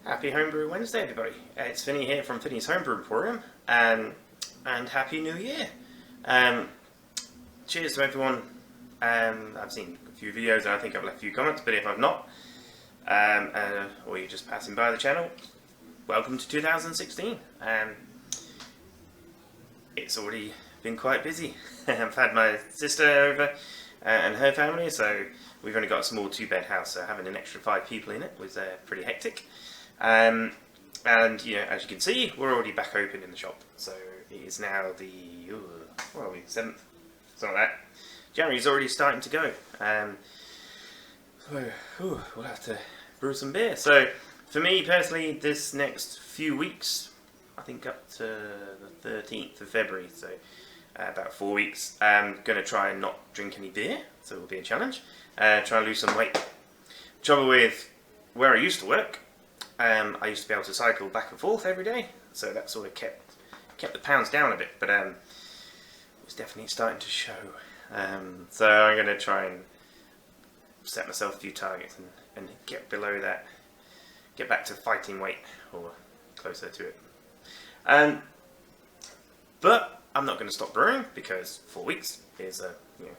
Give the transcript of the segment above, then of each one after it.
Happy Homebrew Wednesday, everybody. It's Vinny here from Vinny's Homebrew Emporium, and Happy New Year. Cheers to everyone. I've seen a few videos and I think I've left a few comments, but if I've not, or you're just passing by the channel, welcome to 2016. It's already been quite busy. I've had my sister over and her family, so we've only got a small 2-bed house, so having an extra 5 people in it was pretty hectic. And you know, as you can see, we're already back open in the shop. So it is now the 7th, something like that. January's already starting to go. We'll have to brew some beer. So for me personally, this next few weeks, I think up to the 13th of February, so about 4 weeks, I'm going to try and not drink any beer, so it will be a challenge. Try and lose some weight. Trouble with where I used to work, I used to be able to cycle back and forth every day, so that sort of kept the pounds down a bit, but it's definitely starting to show. So I'm going to try and set myself a few targets and get below that, get back to fighting weight, or closer to it. But I'm not going to stop brewing, because 4 weeks is a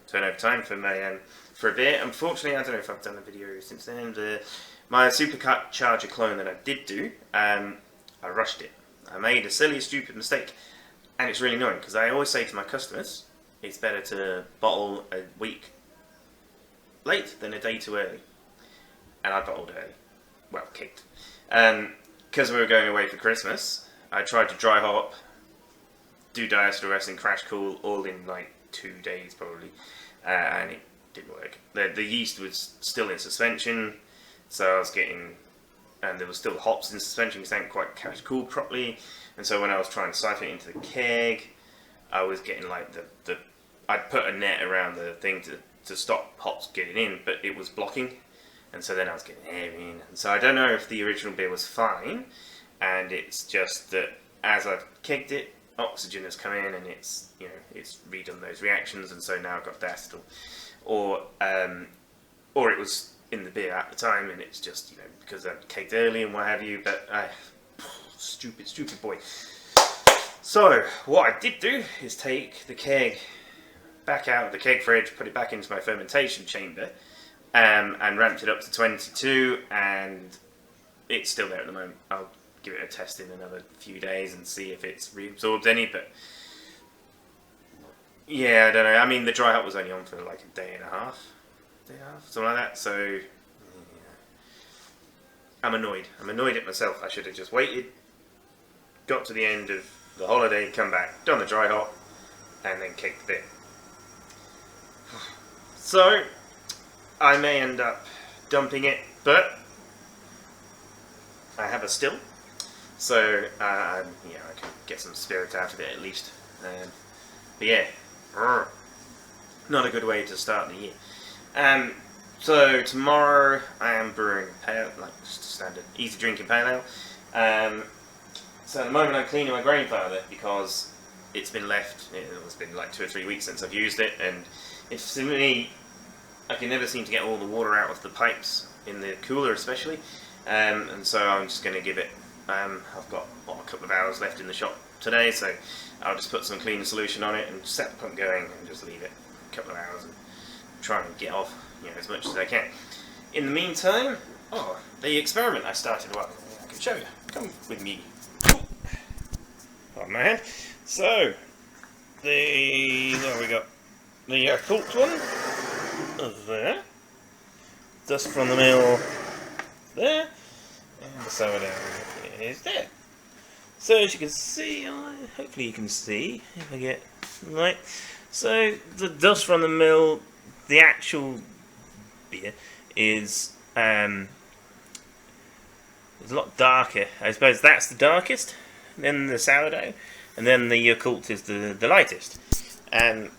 turnover time for my for a beer. Unfortunately, I don't know if I've done a video since then. My supercharger clone that I did do, I rushed it. I made a silly, stupid mistake, and it's really annoying because I always say to my customers, it's better to bottle a week late than a day too early. And I bottled early. Well, kicked. Because we were going away for Christmas, I tried to dry hop, do diacetyl and crash cool all in like 2 days probably, and it didn't work. The yeast was still in suspension, so I was getting, and there was still hops in suspension because they hadn't quite crash cooled properly, and so when I was trying to siphon it into the keg, I was getting like I'd put a net around the thing to stop hops getting in, but it was blocking, and so then I was getting air in, and so I don't know if the original beer was fine, and it's just that as I've kegged it, oxygen has come in and it's redone those reactions, and so now I've got diacetyl, or it was in the beer at the time, and it's just because I kegged early and what have you. But stupid boy. So what I did do is take the keg back out of the keg fridge, put it back into my fermentation chamber, and ramped it up to 22, and it's still there at the moment. I'll give it a test in another few days and see if it's reabsorbed any, but yeah, I don't know. I mean, the dry hop was only on for like a day and a half, something like that, so yeah. I'm annoyed at myself. I should have just waited, got to the end of the holiday, come back, done the dry hop, and then kicked the bit. So I may end up dumping it, but I have a still. So, I can get some spirit out of it at least. But yeah, not a good way to start the year. So tomorrow I am brewing pale, like just a standard easy drinking pale ale. So at the moment I'm cleaning my grain father because it's been left. It's been like 2 or 3 weeks since I've used it, and it's simply I can never seem to get all the water out of the pipes in the cooler, especially. And so I'm just going to give it. I've got a couple of hours left in the shop today, so I'll just put some cleaner solution on it and set the pump going and just leave it a couple of hours and try and get off as much as I can. In the meantime, the experiment I started, well, I can show you. Come with me. Pardon my hand. So, what have we got? The Yakult one, there. Dust from the mill, there. And the sourdough is there. So as you can see, hopefully you can see if I get right. So the dust from the mill, the actual beer is a lot darker. I suppose that's the darkest. Then the sourdough, and then the Yakult is the lightest. And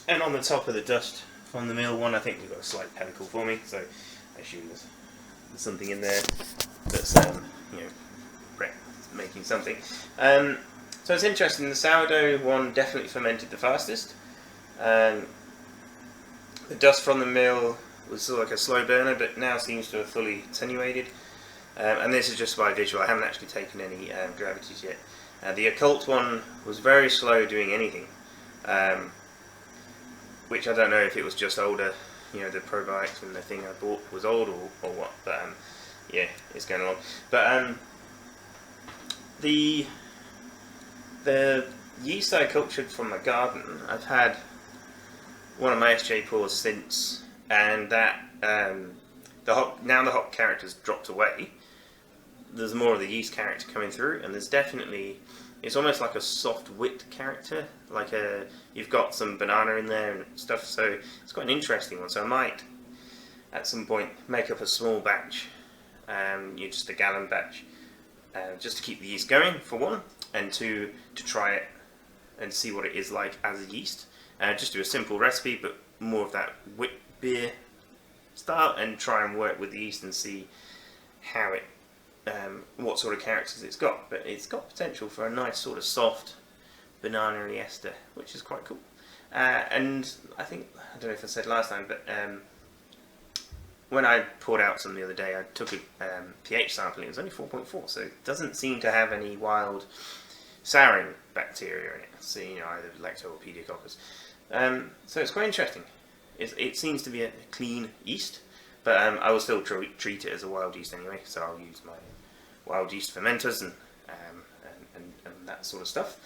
on the top of the dust from the mill one, I think we've got a slight panicle for me. So I assume there's something in there that's making something. So it's interesting. The sourdough one definitely fermented the fastest. The dust from the mill was sort of like a slow burner, but now seems to have fully attenuated. and this is just by visual. I haven't actually taken any gravities yet. The occult one was very slow doing anything, which I don't know if it was just older, you know, the probiotics and the thing I bought was old or what, but yeah, it's going along. But the yeast I cultured from my garden, I've had one of my SJ pours since, and that now the hop character's dropped away. There's more of the yeast character coming through, and there's definitely, it's almost like a soft wit character, like you've got some banana in there and stuff, so it's quite an interesting one. So I might at some point make up a small batch, just a gallon batch, just to keep the yeast going for one, and two, to try it and see what it is like as a yeast. Just do a simple recipe, but more of that wit beer style, and try and work with the yeast and see how it, what sort of characters it's got. But it's got potential for a nice sort of soft banana-y ester, which is quite cool. And I think, I don't know if I said last time, but when I poured out some the other day, I took a pH sample. It was only 4.4, so it doesn't seem to have any wild souring bacteria in it. So, you know, either lacto or pediococcus. So it's quite interesting. It seems to be a clean yeast, but I will still treat it as a wild yeast anyway. So I'll use my wild yeast fermenters and that sort of stuff.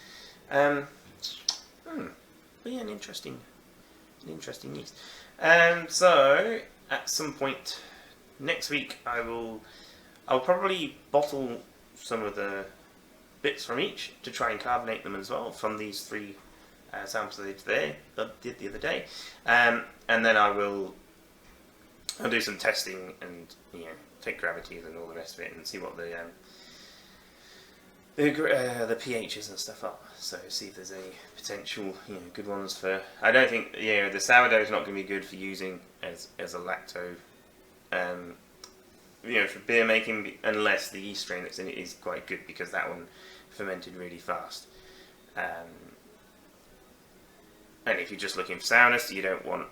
But yeah, an interesting yeast. So at some point next week, I'll probably bottle some of the bits from each to try and carbonate them as well from these 3 samples I did the other day, and then I'll do some testing and, you know, take gravities and all the rest of it and see what the pHs and stuff are. So see if there's any potential, you know, good ones for. I don't think, you know, the sourdough is not going to be good for using as a lacto, you know, for beer making, unless the yeast strain that's in it is quite good, because that one fermented really fast. And if you're just looking for sourness, you don't want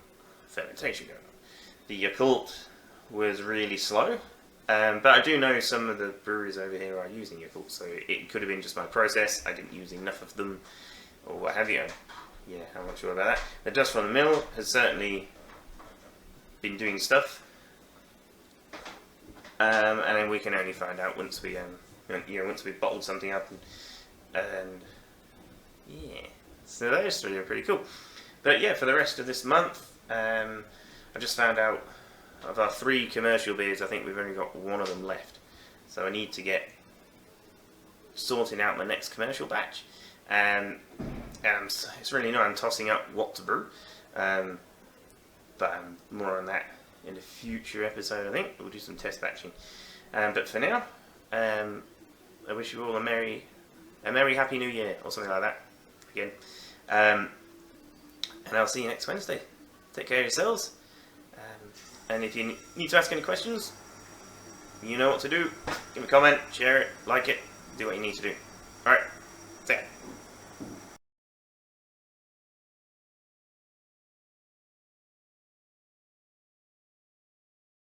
fermentation going on. The Yakult was really slow, but I do know some of the breweries over here are using Yakult, so it could have been just my process. I didn't use enough of them, or what have you. Yeah, I'm not sure about that. The dust from the mill has certainly been doing stuff, and then we can only find out once we, once we've bottled something up, and yeah. So those 3 are pretty cool. But yeah, for the rest of this month, I just found out of our 3 commercial beers, I think we've only got 1 of them left. So I need to get sorting out my next commercial batch. And it's really annoying. I'm tossing up what to brew. But more on that in a future episode, I think. We'll do some test batching. But for now, I wish you all a merry happy new year, or something like that. Again, and I'll see you next Wednesday. Take care of yourselves, and if you need to ask any questions, you know what to do. Give me a comment, share it, like it, do what you need to do.